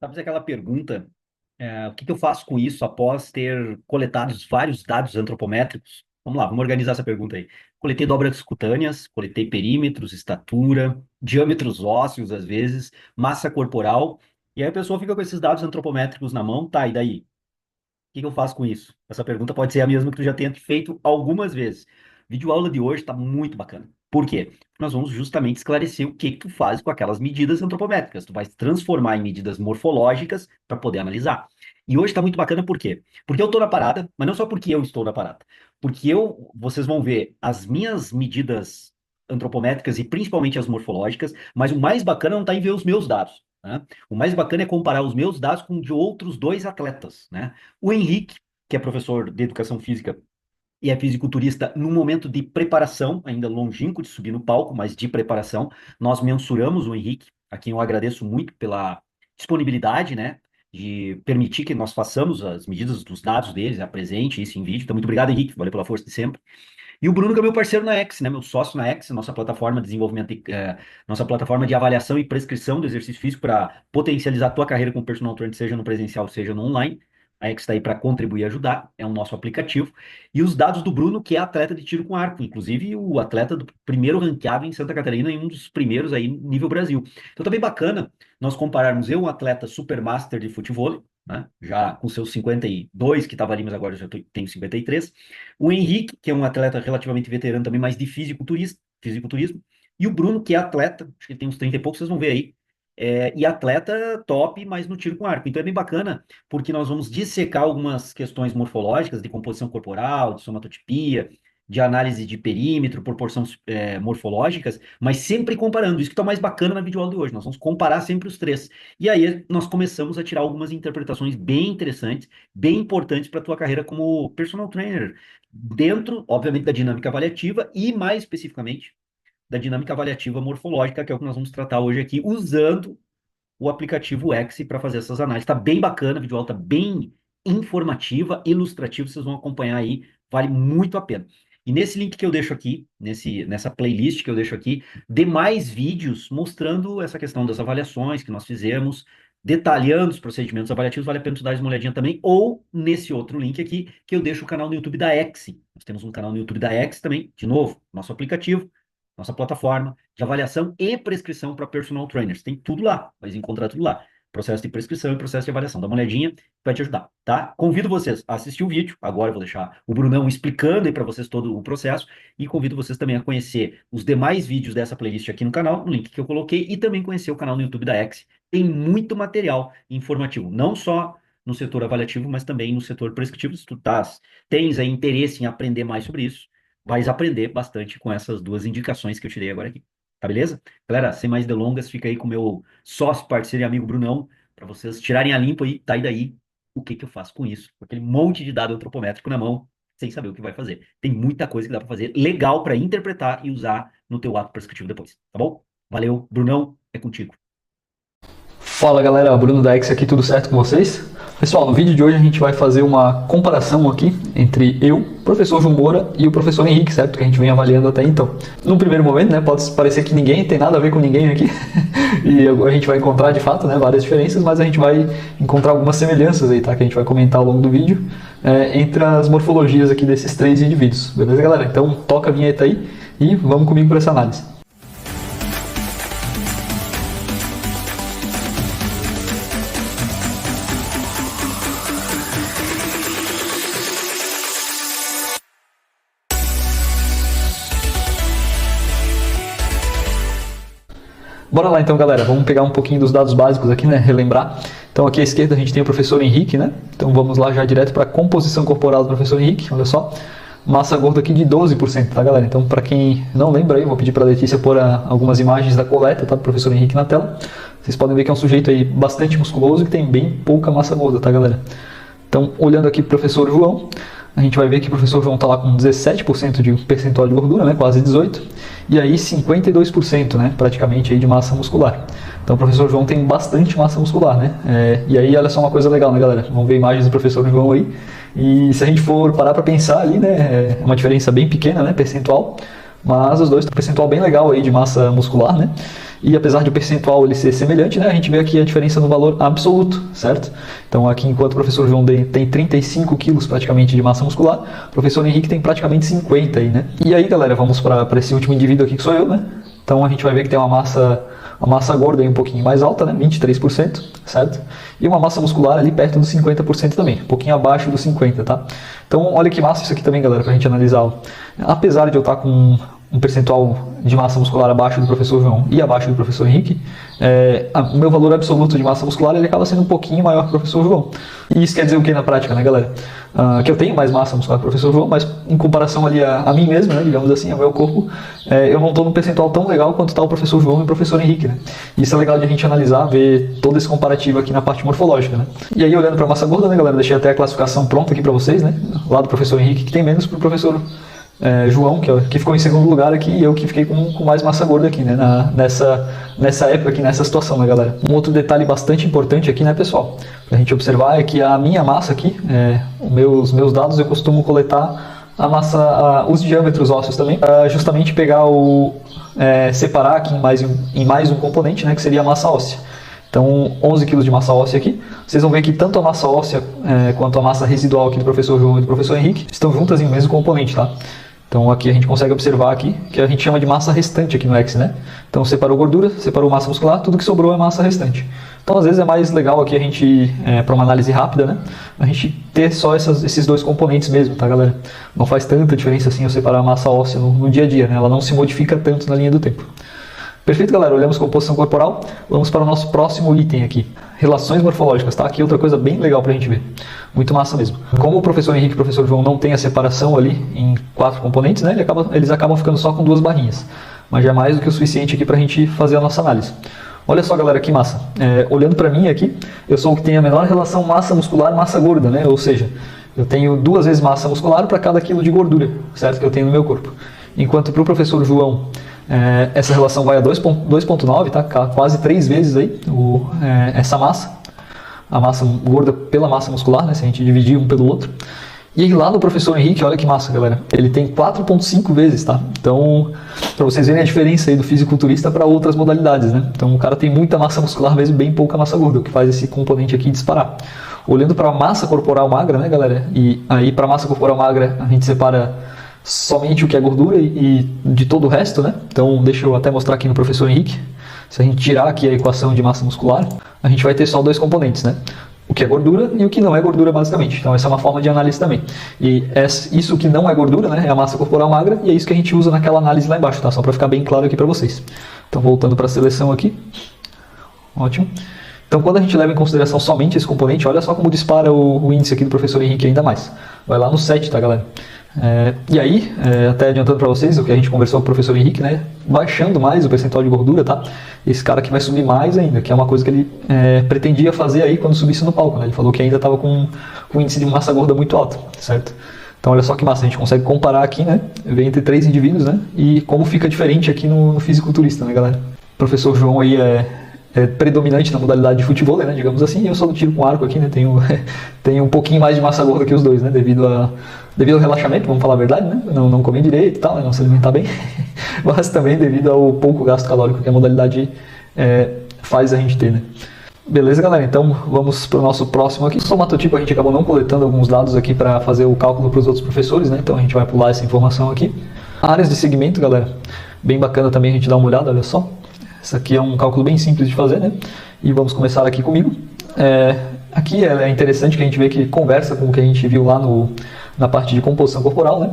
Sabe aquela pergunta, o que que eu faço com isso após ter coletado vários dados antropométricos? Vamos lá, vamos organizar essa pergunta aí. Coletei dobras cutâneas, coletei perímetros, estatura, diâmetros ósseos, às vezes, massa corporal, e aí a pessoa fica com esses dados antropométricos na mão, tá, e daí? O que que eu faço com isso? Essa pergunta pode ser a mesma que tu já tenha feito algumas vezes. A videoaula de hoje está muito bacana. Por quê? Nós vamos justamente esclarecer o que que tu faz com aquelas medidas antropométricas. Tu vai transformar em medidas morfológicas para poder analisar. E hoje está muito bacana por quê? Porque eu estou na parada, mas não só porque eu estou na parada. Porque vocês vão ver as minhas medidas antropométricas e principalmente as morfológicas, mas o mais bacana não está em ver os meus dados, né? O mais bacana é comparar os meus dados com de outros dois atletas, né? O Henrique, que é professor de educação física e é fisiculturista no momento de preparação, ainda longínquo de subir no palco, mas de preparação, nós mensuramos o Henrique, a quem eu agradeço muito pela disponibilidade, né, de permitir que nós façamos as medidas dos dados deles, apresente isso em vídeo. Então, muito obrigado, Henrique, valeu pela força de sempre. E o Bruno, que é meu parceiro na X, né? Meu sócio na X, nossa plataforma de desenvolvimento, nossa plataforma de avaliação e prescrição do exercício físico para potencializar a tua carreira como personal trainer, seja no presencial, seja no online. A X está aí para contribuir e ajudar, é o nosso aplicativo. E os dados do Bruno, que é atleta de tiro com arco, inclusive o atleta do primeiro ranqueado em Santa Catarina e um dos primeiros aí nível Brasil. Então tá bem bacana nós compararmos eu, um atleta supermaster de futebol, né? Já com seus 52, que estava ali, mas agora eu já tenho 53. O Henrique, que é um atleta relativamente veterano também, mais de fisiculturismo. E o Bruno, que é atleta, acho que ele tem uns 30 e poucos, vocês vão ver aí. E atleta top, mas no tiro com arco. Então é bem bacana, porque nós vamos dissecar algumas questões morfológicas de composição corporal, de somatotipia, de análise de perímetro, proporções morfológicas, mas sempre comparando. Isso que está mais bacana na videoaula de hoje. Nós vamos comparar sempre os três. E aí nós começamos a tirar algumas interpretações bem interessantes, bem importantes para a tua carreira como personal trainer, dentro, obviamente, da dinâmica avaliativa e, mais especificamente, da dinâmica avaliativa morfológica, que é o que nós vamos tratar hoje aqui, usando o aplicativo X para fazer essas análises. Está bem bacana, a videoaula está bem informativa, ilustrativa, vocês vão acompanhar aí, vale muito a pena. E nesse link que eu deixo aqui, nessa playlist que eu deixo aqui, demais vídeos mostrando essa questão das avaliações que nós fizemos, detalhando os procedimentos avaliativos, vale a pena tu dar uma olhadinha também, ou nesse outro link aqui, que eu deixo o canal no YouTube da X. Nós temos um canal no YouTube da X também, de novo, nosso aplicativo, nossa plataforma de avaliação e prescrição para personal trainers. Tem tudo lá, vai encontrar tudo lá. Processo de prescrição e processo de avaliação. Dá uma olhadinha, vai te ajudar, tá? Convido vocês a assistir o vídeo. Agora eu vou deixar o Brunão explicando aí para vocês todo o processo. E convido vocês também a conhecer os demais vídeos dessa playlist aqui no canal, no link que eu coloquei, e também conhecer o canal no YouTube da X. Tem muito material informativo, não só no setor avaliativo, mas também no setor prescritivo. Se tu tens aí interesse em aprender mais sobre isso, vais aprender bastante com essas duas indicações que eu tirei agora aqui. Tá beleza? Galera, sem mais delongas, fica aí com o meu sócio, parceiro e amigo Brunão, para vocês tirarem a limpo aí, tá e daí, o que que eu faço com isso? Com aquele monte de dado antropométrico na mão, sem saber o que vai fazer. Tem muita coisa que dá para fazer legal para interpretar e usar no teu ato prescritivo depois, tá bom? Valeu, Brunão, é contigo. Fala galera, Bruno da X aqui, tudo certo com vocês? Pessoal, no vídeo de hoje a gente vai fazer uma comparação aqui entre eu, professor João Moura e o professor Henrique, certo? Que a gente vem avaliando até então. No primeiro momento, né, pode parecer que ninguém tem nada a ver com ninguém aqui e a gente vai encontrar de fato, né, várias diferenças, mas a gente vai encontrar algumas semelhanças aí, tá? Que a gente vai comentar ao longo do vídeo entre as morfologias aqui desses três indivíduos, beleza galera? Então toca a vinheta aí e vamos comigo para essa análise. Bora lá então, galera, vamos pegar um pouquinho dos dados básicos aqui, né, relembrar. Então aqui à esquerda a gente tem o professor Henrique, né, então vamos lá já direto para a composição corporal do professor Henrique, olha só. Massa gorda aqui de 12%, tá galera? Então para quem não lembra aí, vou pedir para a Letícia pôr algumas imagens da coleta, tá, do professor Henrique na tela. Vocês podem ver que é um sujeito aí bastante musculoso e que tem bem pouca massa gorda, tá galera? Então olhando aqui para o professor João, a gente vai ver que o professor João está lá com 17% de percentual de gordura, né, quase 18%, e aí 52%, né, praticamente aí de massa muscular. Então o professor João tem bastante massa muscular, né? E aí olha só uma coisa legal, né, galera? Vamos ver imagens do professor João aí. E se a gente for parar para pensar ali, né, é uma diferença bem pequena, né, percentual, mas os dois têm um percentual bem legal aí de massa muscular, né? E apesar de o percentual ele ser semelhante, né, a gente vê aqui a diferença no valor absoluto, certo? Então aqui enquanto o professor João tem 35 quilos praticamente de massa muscular, o professor Henrique tem praticamente 50 aí, né? E aí, galera, vamos para esse último indivíduo aqui que sou eu, né? Então a gente vai ver que tem uma massa gorda aí um pouquinho mais alta, né? 23%, certo? E uma massa muscular ali perto dos 50% também, um pouquinho abaixo dos 50%, tá? Então olha que massa isso aqui também, galera, pra gente analisar. Apesar de eu estar com um percentual de massa muscular abaixo do professor João e abaixo do professor Henrique, o meu valor absoluto de massa muscular ele acaba sendo um pouquinho maior que o professor João. E isso quer dizer o que na prática, né, galera? Que eu tenho mais massa muscular que o professor João, mas em comparação ali a mim mesmo, né, digamos assim, ao meu corpo, eu não estou num percentual tão legal quanto está o professor João e o professor Henrique, né? Isso é legal de a gente analisar, ver todo esse comparativo aqui na parte morfológica, né? E aí, olhando para a massa gorda, né, galera, deixei até a classificação pronta aqui para vocês, né? Lá do professor Henrique, que tem menos para o professor João, que ficou em segundo lugar aqui, e eu que fiquei com mais massa gorda aqui, né, nessa época aqui, nessa situação, né, galera. Um outro detalhe bastante importante aqui, né, pessoal, pra gente observar é que a minha massa aqui, os meus dados eu costumo coletar a massa, os diâmetros ósseos também, para justamente pegar separar aqui em mais um componente, né, que seria a massa óssea. Então, 11 kg de massa óssea aqui. Vocês vão ver que tanto a massa óssea quanto a massa residual aqui do professor João e do professor Henrique estão juntas em um mesmo componente, tá? Então aqui a gente consegue observar aqui que a gente chama de massa restante aqui no X, né? Então separou gordura, separou massa muscular, tudo que sobrou é massa restante. Então às vezes é mais legal aqui a gente, para uma análise rápida, né? A gente ter só esses dois componentes mesmo, tá, galera? Não faz tanta diferença assim eu separar a massa óssea no dia a dia, né? Ela não se modifica tanto na linha do tempo. Perfeito, galera. Olhamos composição corporal. Vamos para o nosso próximo item aqui. Relações morfológicas, tá? Aqui outra coisa bem legal para a gente ver. Muito massa mesmo. Como o professor Henrique e o professor João não tem a separação ali em 4 componentes, né? Eles acabam ficando só com 2 barrinhas. Mas já é mais do que o suficiente aqui para a gente fazer a nossa análise. Olha só, galera, que massa. Olhando para mim aqui, eu sou o que tem a menor relação massa muscular e massa gorda, né? Ou seja, eu tenho 2 vezes massa muscular para cada quilo de gordura, certo? Que eu tenho no meu corpo. Enquanto para o professor João, essa relação vai a 2,9, tá? Quase 3 vezes aí essa massa, a massa gorda pela massa muscular, né? Se a gente dividir um pelo outro. E aí lá no professor Henrique, olha que massa, galera, ele tem 4,5 vezes, tá? Então, para vocês verem a diferença aí do fisiculturista para outras modalidades, né? Então o cara tem muita massa muscular, mesmo bem pouca massa gorda, o que faz esse componente aqui disparar. Olhando para a massa corporal magra, né, galera? E aí para a massa corporal magra a gente separa somente o que é gordura e de todo o resto, né? Então deixa eu até mostrar aqui no professor Henrique. Se a gente tirar aqui a equação de massa muscular, a gente vai ter só 2 componentes, né? O que é gordura e o que não é gordura, basicamente. Então essa é uma forma de análise também. E isso que não é gordura, né, é a massa corporal magra, e é isso que a gente usa naquela análise lá embaixo, tá? Só para ficar bem claro aqui para vocês. Então voltando para a seleção aqui. Ótimo. Então quando a gente leva em consideração somente esse componente, olha só como dispara o índice aqui do professor Henrique ainda mais. Vai lá no 7, tá, galera? E aí, até adiantando para vocês o que a gente conversou com o professor Henrique, né, baixando mais o percentual de gordura, tá? Esse cara aqui vai subir mais ainda, que é uma coisa que ele pretendia fazer aí quando subisse no palco, né? Ele falou que ainda estava com um índice de massa gorda muito alto, certo? Então olha só que massa, a gente consegue comparar aqui, né, ver entre 3 indivíduos, né, e como fica diferente aqui no fisiculturista, né, galera? O professor João aí é predominante na modalidade de futebol, né, digamos assim, e eu só do tiro com arco aqui, né, tenho um pouquinho mais de massa gorda que os dois, né, devido ao relaxamento, vamos falar a verdade, né, não comer direito e tal, né, não se alimentar bem, mas também devido ao pouco gasto calórico que a modalidade faz a gente ter, né. Beleza, galera, então vamos para o nosso próximo aqui. O somatotipo a gente acabou não coletando alguns dados aqui para fazer o cálculo para os outros professores, né, então a gente vai pular essa informação aqui. Áreas de segmento, galera, bem bacana também a gente dar uma olhada, olha só. Isso aqui é um cálculo bem simples de fazer, né? E vamos começar aqui comigo. Aqui é interessante que a gente vê que conversa com o que a gente viu lá na parte de composição corporal, né?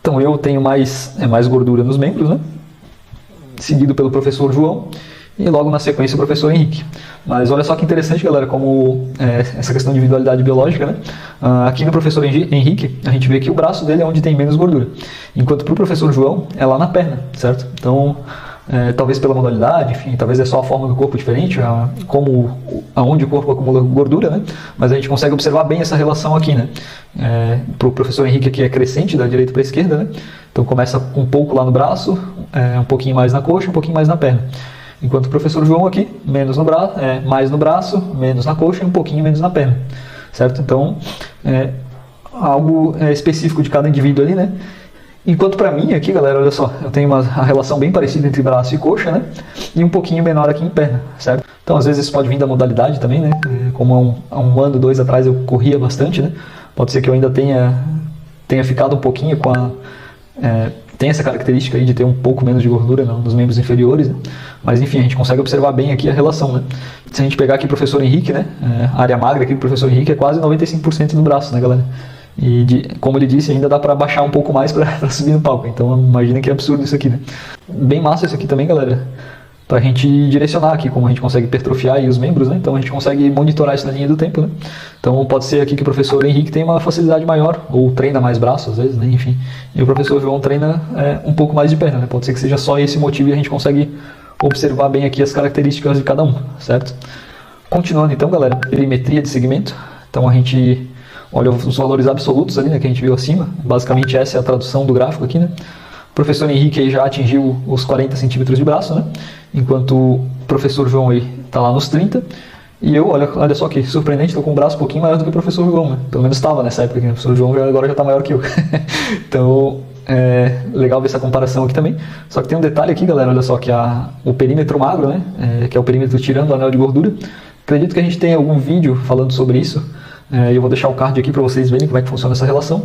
Então eu tenho mais gordura nos membros, né? Seguido pelo professor João e logo na sequência o professor Henrique. Mas olha só que interessante, galera, como essa questão de individualidade biológica, né? Aqui no professor Henrique, a gente vê que o braço dele é onde tem menos gordura, enquanto para o professor João é lá na perna, certo? Então talvez pela modalidade, enfim, talvez é só a forma do corpo diferente, aonde o corpo acumula gordura, né? Mas a gente consegue observar bem essa relação aqui, né? Para o professor Henrique aqui é crescente da direita para a esquerda, né? Então começa um pouco lá no braço, um pouquinho mais na coxa, um pouquinho mais na perna. Enquanto o professor João aqui, mais no braço, menos na coxa e um pouquinho menos na perna, certo? Então algo específico de cada indivíduo ali, né? Enquanto para mim aqui, galera, olha só, eu tenho uma relação bem parecida entre braço e coxa, né? E um pouquinho menor aqui em perna, certo? Então, às vezes isso pode vir da modalidade também, né? Como há um ano, 2 atrás eu corria bastante, né? Pode ser que eu ainda tenha ficado um pouquinho com a... tem essa característica aí de ter um pouco menos de gordura nos membros inferiores, né? Mas enfim, a gente consegue observar bem aqui a relação, né? Se a gente pegar aqui o professor Henrique, né? A área magra aqui do professor Henrique é quase 95% do braço, né, galera? E como ele disse, ainda dá para baixar um pouco mais para subir no palco. Então imagina que absurdo isso aqui, né? Bem massa isso aqui também, galera. Pra gente direcionar aqui como a gente consegue hipertrofiar aí os membros, né? Então a gente consegue monitorar isso na linha do tempo, né? Então pode ser aqui que o professor Henrique tem uma facilidade maior, ou treina mais braço às vezes, né? Enfim. E o professor João treina um pouco mais de perna, né? Pode ser que seja só esse motivo e a gente consegue observar bem aqui as características de cada um, certo? Continuando então, galera, perimetria de segmento. Então a gente olha os valores absolutos ali, né, que a gente viu acima. Basicamente essa é a tradução do gráfico aqui, né? O professor Henrique aí já atingiu os 40 centímetros de braço, né? Enquanto o professor João aí está lá nos 30. E eu, olha só que surpreendente, estou com um braço um pouquinho maior do que o professor João, né? Pelo menos estava nessa época aqui, né? O professor João agora já está maior que eu. Então, é legal ver essa comparação aqui também. Só que tem um detalhe aqui, galera, olha só, que o perímetro magro, né? Que é o perímetro tirando o anel de gordura. Acredito que a gente tenha algum vídeo falando sobre isso. Eu vou deixar o card aqui para vocês verem como é que funciona essa relação.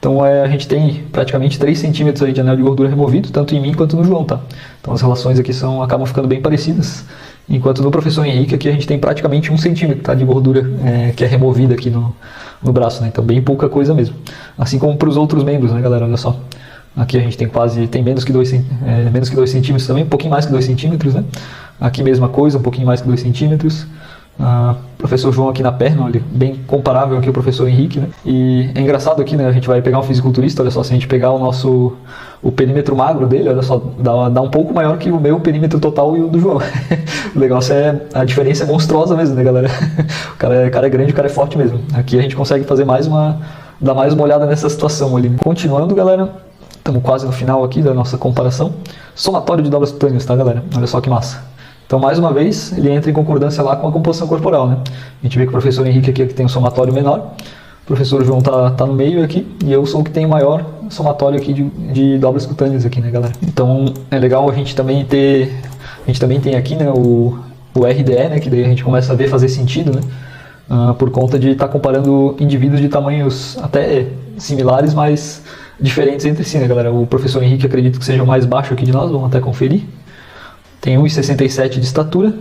Então a gente tem praticamente 3 centímetros aí de anel de gordura removido, tanto em mim quanto no João, tá? Então as relações aqui acabam ficando bem parecidas. Enquanto no professor Henrique aqui a gente tem praticamente 1 centímetro, tá, de gordura que é removida aqui no braço, né? Então bem pouca coisa mesmo. Assim como para os outros membros, né, galera? Olha só. Aqui a gente tem menos que 2 centímetros também, um pouquinho mais que 2 centímetros, né? Aqui mesma coisa, um pouquinho mais que 2 centímetros. Professor João aqui na perna, olha, bem comparável aqui ao professor Henrique, né? E é engraçado aqui, né? A gente vai pegar um fisiculturista, olha só, se a gente pegar o perímetro magro dele, olha só, dá um pouco maior que o meu perímetro total e o do João. O negócio a diferença é monstruosa mesmo, né, galera? O cara é grande, o cara é forte mesmo. Aqui a gente consegue fazer dar mais uma olhada nessa situação ali. Continuando, galera, estamos quase no final aqui da nossa comparação. Somatório de dobras cutâneas, tá, galera? Olha só que massa. Então, mais uma vez, ele entra em concordância lá com a composição corporal, né? A gente vê que o professor Henrique aqui tem um somatório menor, o professor João tá no meio aqui, e eu sou o que tem o maior somatório aqui de dobras cutâneas aqui, né, galera? Então, é legal a gente também tem aqui, né, o RDE, né, que daí a gente começa a ver fazer sentido, né? Por conta de estar comparando indivíduos de tamanhos até similares, mas diferentes entre si, né, galera? O professor Henrique acredito que seja o mais baixo aqui de nós, vamos até conferir. Tem 1,67 de estatura,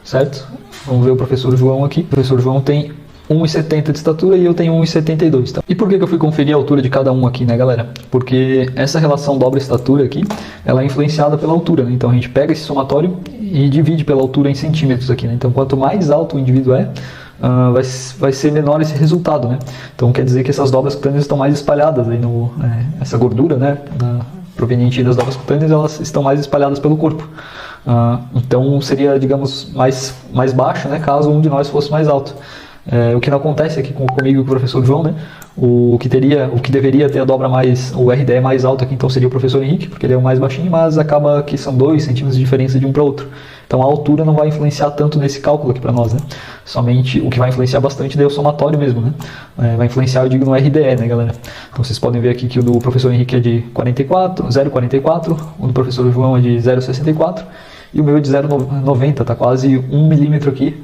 certo? Vamos ver o professor João aqui. O professor João tem 1,70 de estatura e eu tenho 1,72, tá? E por que eu fui conferir a altura de cada um aqui, né, galera? Porque essa relação dobra-estatura aqui, ela é influenciada pela altura, né? Então a gente pega esse somatório e divide pela altura em centímetros aqui, né? Então quanto mais alto o indivíduo vai ser menor esse resultado, né? Então quer dizer que essas dobras cutâneas estão mais espalhadas aí essa gordura, né? Proveniente das dobras cutâneas, elas estão mais espalhadas pelo corpo. Então seria, digamos, mais baixo, né, caso um de nós fosse mais alto. O que não acontece aqui comigo e com o professor João, né? O que deveria ter a dobra o RDE mais alto aqui, então seria o professor Henrique, porque ele é o mais baixinho, mas acaba que são 2 centímetros de diferença de um para o outro. Então a altura não vai influenciar tanto nesse cálculo aqui para nós, né? Somente o que vai influenciar bastante é o somatório mesmo, né? Vai influenciar, eu digo, no RDE, né, galera? Então vocês podem ver aqui que o do professor Henrique é de 0,44, o do professor João é de 0,64 e o meu é de 0,90, tá quase 1 milímetro aqui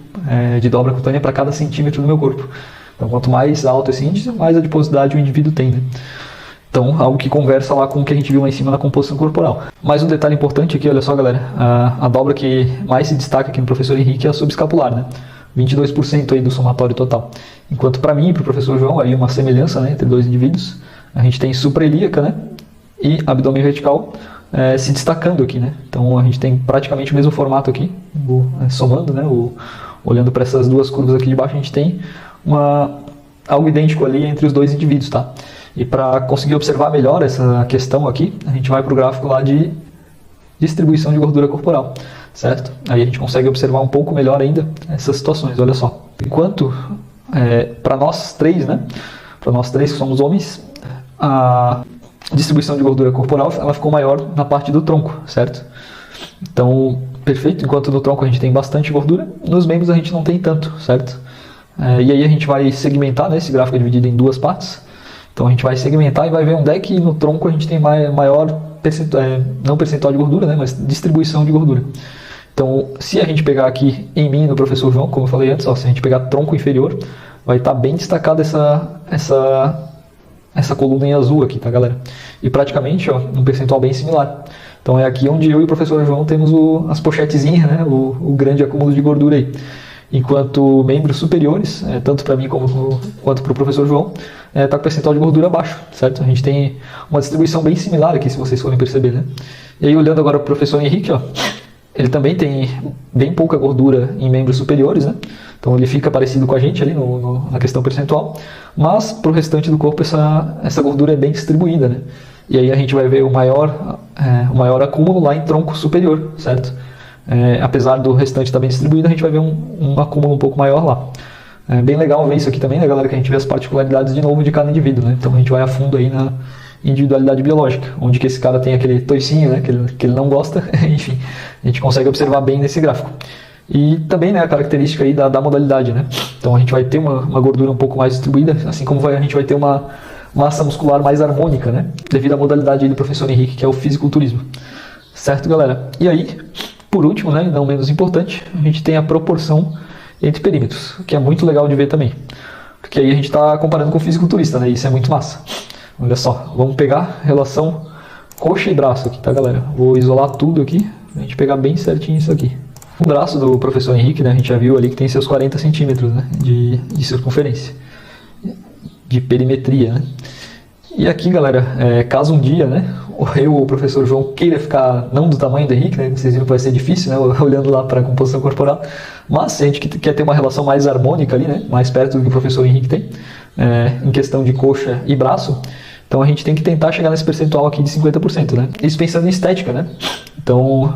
de dobra cutânea para cada centímetro do meu corpo. Então quanto mais alto esse índice, mais adiposidade o indivíduo tem, né? Então, algo que conversa lá com o que a gente viu lá em cima na composição corporal. Mais um detalhe importante aqui, olha só, galera. A dobra que mais se destaca aqui no professor Henrique é a subescapular, né? 22% aí do somatório total. Enquanto para mim e para o professor João, aí uma semelhança, né, entre 2 indivíduos, a gente tem suprailíaca, né, e abdômen vertical se destacando aqui, né? Então a gente tem praticamente o mesmo formato aqui, somando, né, olhando para essas 2 curvas aqui de baixo, a gente tem algo idêntico ali entre os 2 indivíduos, tá? E para conseguir observar melhor essa questão aqui, a gente vai para o gráfico lá de distribuição de gordura corporal, certo? Aí a gente consegue observar um pouco melhor ainda essas situações, olha só. Enquanto, para nós 3, né? Para nós 3 que somos homens, a distribuição de gordura corporal ela ficou maior na parte do tronco, certo? Então, perfeito, enquanto no tronco a gente tem bastante gordura, nos membros a gente não tem tanto, certo? E aí a gente vai segmentar, né? Esse gráfico é dividido em 2 partes. Então a gente vai segmentar e vai ver onde é que no tronco a gente tem maior percentual, não percentual de gordura, né, mas distribuição de gordura. Então, se a gente pegar aqui em mim, no professor João, como eu falei antes, ó, se a gente pegar tronco inferior, vai estar bem destacada essa coluna em azul aqui, tá, galera? E praticamente, ó, um percentual bem similar. Então é aqui onde eu e o professor João temos as pochetezinhas, né, o grande acúmulo de gordura aí. Enquanto membros superiores, tanto para mim quanto para o professor João, está com percentual de gordura baixo, certo? A gente tem uma distribuição bem similar aqui, se vocês forem perceber, né? E aí, olhando agora para o professor Henrique, ó, ele também tem bem pouca gordura em membros superiores, né? Então ele fica parecido com a gente ali na questão percentual, mas para o restante do corpo essa gordura é bem distribuída, né? E aí a gente vai ver o maior acúmulo lá em tronco superior, certo? Apesar do restante estar bem distribuído, a gente vai ver um acúmulo um pouco maior lá. É bem legal ver isso aqui também, né, galera, que a gente vê as particularidades de novo de cada indivíduo, né? Então a gente vai a fundo aí na individualidade biológica, onde que esse cara tem aquele toicinho, né, que ele não gosta, enfim, a gente consegue observar bem nesse gráfico. E também, né, a característica aí da modalidade, né? Então a gente vai ter uma gordura um pouco mais distribuída, assim como a gente vai ter uma massa muscular mais harmônica, né? Devido à modalidade aí do professor Henrique, que é o fisiculturismo. Certo, galera? E aí, por último, né, não menos importante, a gente tem a proporção entre perímetros, que é muito legal de ver também. Porque aí a gente está comparando com o fisiculturista, né? Isso é muito massa. Olha só, vamos pegar a relação coxa e braço aqui, tá, galera? Vou isolar tudo aqui, pra gente pegar bem certinho isso aqui. O braço do professor Henrique, né, a gente já viu ali que tem seus 40 centímetros, né, de circunferência, de perimetria, né? E aqui, galera, caso um dia, né, eu ou o professor João queira ficar não do tamanho do Henrique, né, vocês viram que vai ser difícil, né, olhando lá para a composição corporal, mas se a gente quer ter uma relação mais harmônica ali, né, mais perto do que o professor Henrique tem, em questão de coxa e braço, então a gente tem que tentar chegar nesse percentual aqui de 50%, né? Isso pensando em estética, né? Então,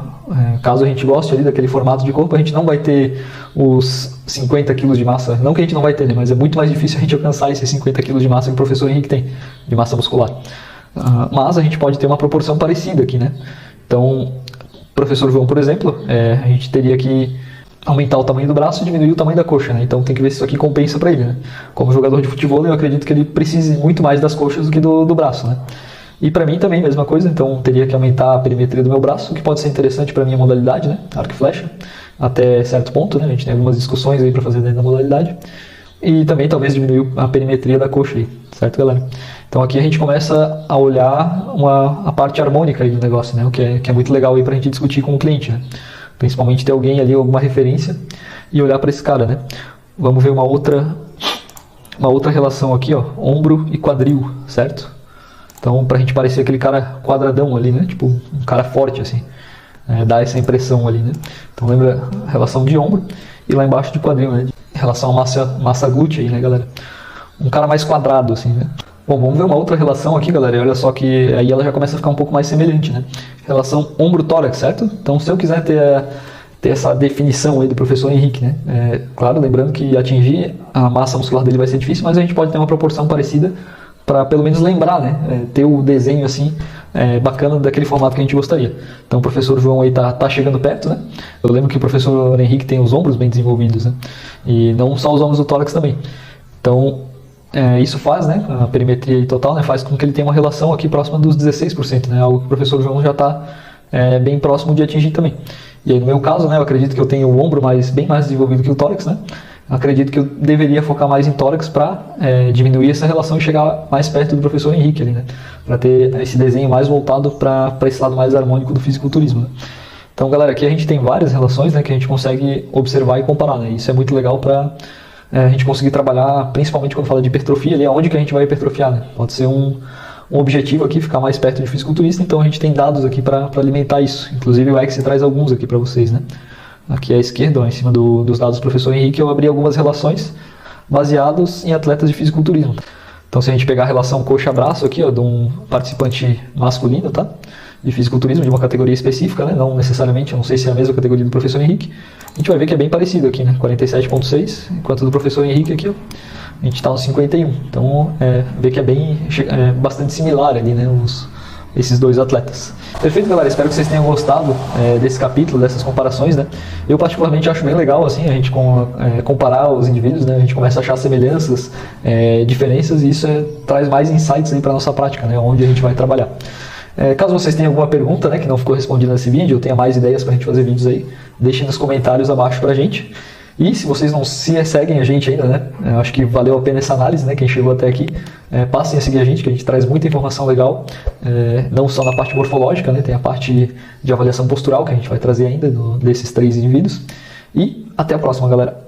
caso a gente goste ali daquele formato de corpo, a gente não vai ter os 50 kg de massa, não que a gente não vai ter, né? Mas é muito mais difícil a gente alcançar esses 50 kg de massa que o professor Henrique tem, de massa muscular. Mas a gente pode ter uma proporção parecida aqui, né? Então, o professor João, por exemplo, a gente teria que aumentar o tamanho do braço e diminuir o tamanho da coxa, né? Então tem que ver se isso aqui compensa para ele, né? Como jogador de futebol, eu acredito que ele precise muito mais das coxas do que do braço, né? E para mim também, mesma coisa, então teria que aumentar a perimetria do meu braço, o que pode ser interessante para a minha modalidade, né? Arco e flecha, até certo ponto, né? A gente tem algumas discussões aí para fazer dentro da modalidade. E também talvez diminuir a perimetria da coxa aí, certo, galera? Então aqui a gente começa a olhar a parte harmônica aí do negócio, né? O que é muito legal aí para a gente discutir com o cliente, né? Principalmente ter alguém ali, alguma referência, e olhar para esse cara, né? Vamos ver uma outra relação aqui, ó, ombro e quadril, certo? Então, pra gente parecer aquele cara quadradão ali, né? Tipo, um cara forte, assim. Dá essa impressão ali, né? Então, lembra a relação de ombro e lá embaixo de quadril, né? Em relação à massa glútea aí, né, galera? Um cara mais quadrado, assim, né? Bom, vamos ver uma outra relação aqui, galera, e olha só que aí ela já começa a ficar um pouco mais semelhante, né? Relação ombro-tórax, certo? Então, se eu quiser ter essa definição aí do professor Henrique, né? Claro, lembrando que atingir a massa muscular dele vai ser difícil, mas a gente pode ter uma proporção parecida para pelo menos lembrar, né? Ter o desenho assim, bacana daquele formato que a gente gostaria. Então, o professor João aí tá chegando perto, né? Eu lembro que o professor Henrique tem os ombros bem desenvolvidos, né? E não só os ombros do tórax também. Então, isso faz, né, a perimetria total, né, faz com que ele tenha uma relação aqui próxima dos 16%, né, algo que o professor João já está bem próximo de atingir também. E aí, no meu caso, né, eu acredito que eu tenho o ombro bem mais desenvolvido que o tórax, né, eu acredito que eu deveria focar mais em tórax para diminuir essa relação e chegar mais perto do professor Henrique ali, né, para ter esse desenho mais voltado para esse lado mais harmônico do fisiculturismo, né. Então, galera, aqui a gente tem várias relações, né, que a gente consegue observar e comparar, né, isso é muito legal para a gente conseguir trabalhar, principalmente quando fala de hipertrofia, ali aonde que a gente vai hipertrofiar, né? Pode ser um objetivo aqui, ficar mais perto de fisiculturista, então a gente tem dados aqui para alimentar isso. Inclusive o Excel traz alguns aqui para vocês, né? Aqui à esquerda, ó, em cima dos dados do professor Henrique, eu abri algumas relações baseados em atletas de fisiculturismo. Então, se a gente pegar a relação coxa-braço aqui, ó, de um participante masculino, tá? De fisiculturismo, de uma categoria específica, né? Não necessariamente, eu não sei se é a mesma categoria do professor Henrique, a gente vai ver que é bem parecido aqui, né? 47,6, enquanto do professor Henrique aqui, ó, a gente está no 51. Então, vê que é bastante similar ali, né? esses dois atletas. Perfeito, galera, espero que vocês tenham gostado desse capítulo, dessas comparações, né? Eu particularmente acho bem legal, assim, a gente comparar os indivíduos, né? A gente começa a achar semelhanças, diferenças, e isso traz mais insights para a nossa prática, né? Onde a gente vai trabalhar. Caso vocês tenham alguma pergunta, né, que não ficou respondida nesse vídeo, ou tenha mais ideias para a gente fazer vídeos aí, deixem nos comentários abaixo para a gente. E se vocês não seguem a gente ainda, né, eu acho que valeu a pena essa análise, né, quem chegou até aqui, passem a seguir a gente traz muita informação legal, não só na parte morfológica, né, tem a parte de avaliação postural que a gente vai trazer ainda desses 3 indivíduos. E até a próxima, galera.